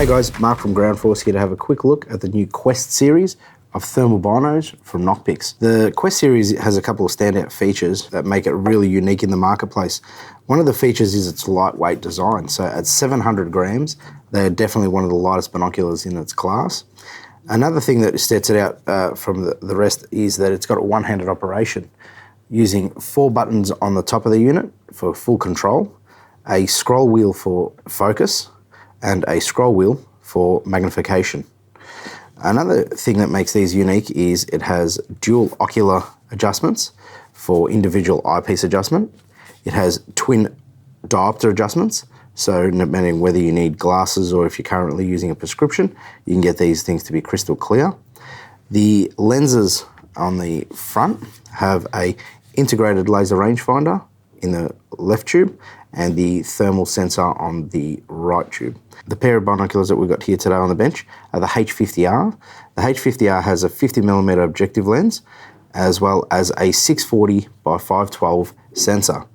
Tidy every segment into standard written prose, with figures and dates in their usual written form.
Hey guys, Mark from Ground Force here to have a quick look at the new Quest series of thermal binos from Nocpix. The Quest series has a couple of standout features that make it really unique in the marketplace. One of the features is its lightweight design. So at 700 grams, they're definitely one of the lightest binoculars in its class. Another thing that sets it out from the rest is that it's got a one-handed operation using 4 buttons on the top of the unit for full control, a scroll wheel for focus, and a scroll wheel for magnification. Another thing that makes these unique is it has dual ocular adjustments for individual eyepiece adjustment. It has twin diopter adjustments, so no matter whether you need glasses or if you're currently using a prescription, you can get these things to be crystal clear. The lenses on the front have a integrated laser rangefinder in the left tube and the thermal sensor on the right tube. The pair of binoculars that we've got here today on the bench are the H50R. The H50R has a 50mm objective lens as well as a 640 by 512 sensor.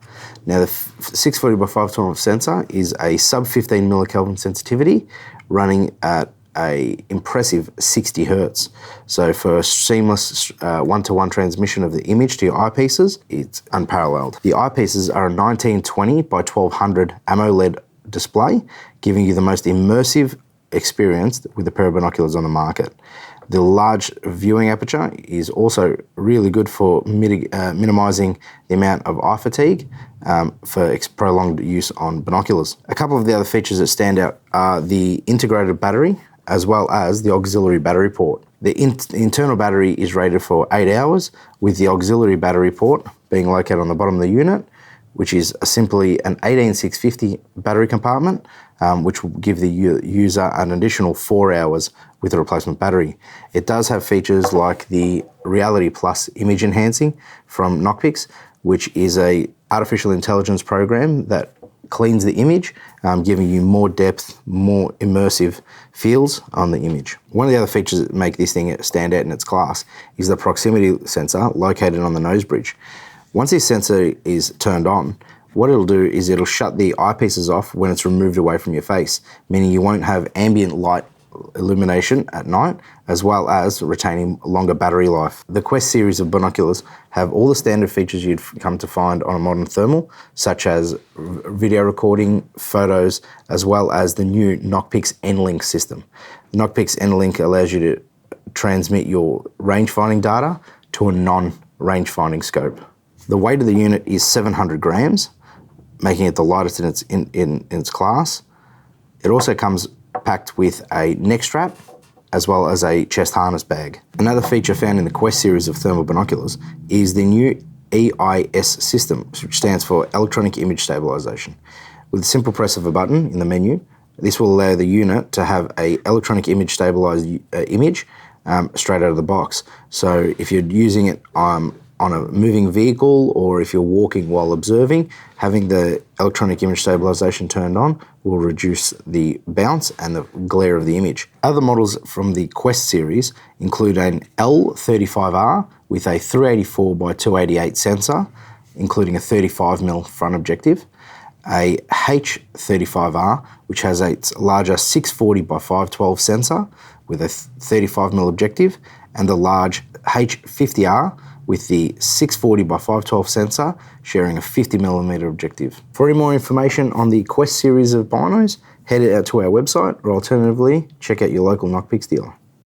Now the 640 by 512 sensor is a sub 15 millikelvin sensitivity running at a impressive 60 Hertz. So for a seamless one-to-one transmission of the image to your eyepieces, it's unparalleled. The eyepieces are a 1920 by 1200 AMOLED display, giving you the most immersive experience with a pair of binoculars on the market. The large viewing aperture is also really good for minimizing the amount of eye fatigue for prolonged use on binoculars. A couple of the other features that stand out are the integrated battery as well as the auxiliary battery port. The internal battery is rated for 8 hours, with the auxiliary battery port being located on the bottom of the unit, which is simply an 18650 battery compartment, which will give the user an additional 4 hours with a replacement battery. It does have features like the Reality Plus image enhancing from Nocpix, which is a artificial intelligence program that cleans the image, giving you more depth, more immersive feels on the image. One of the other features that make this thing stand out in its class is the proximity sensor located on the nose bridge. Once this sensor is turned on, what it'll do is it'll shut the eyepieces off when it's removed away from your face, meaning you won't have ambient light illumination at night, as well as retaining longer battery life. The Quest series of binoculars have all the standard features you'd come to find on a modern thermal, such as video recording, photos, as well as the new Nocpix N-Link system. The Nocpix N-Link allows you to transmit your range-finding data to a non-range-finding scope. The weight of the unit is 700 grams, making it the lightest in its class. It also comes packed with a neck strap as well as a chest harness bag. Another feature found in the Quest series of thermal binoculars is the new EIS system, which stands for Electronic Image Stabilization. With the simple press of a button in the menu, this will allow the unit to have an electronic image stabilized image straight out of the box. So if you're using it on a moving vehicle or if you're walking while observing, having the electronic image stabilization turned on will reduce the bounce and the glare of the image. Other models from the Quest series include an L35R with a 384 by 288 sensor, including a 35mm front objective, a H35R, which has its larger 640 by 512 sensor with a 35mm objective, and the large H50R with the 640 by 512 sensor sharing a 50mm objective. For any more information on the Quest series of binos, head out to our website or alternatively, check out your local Nocpix dealer.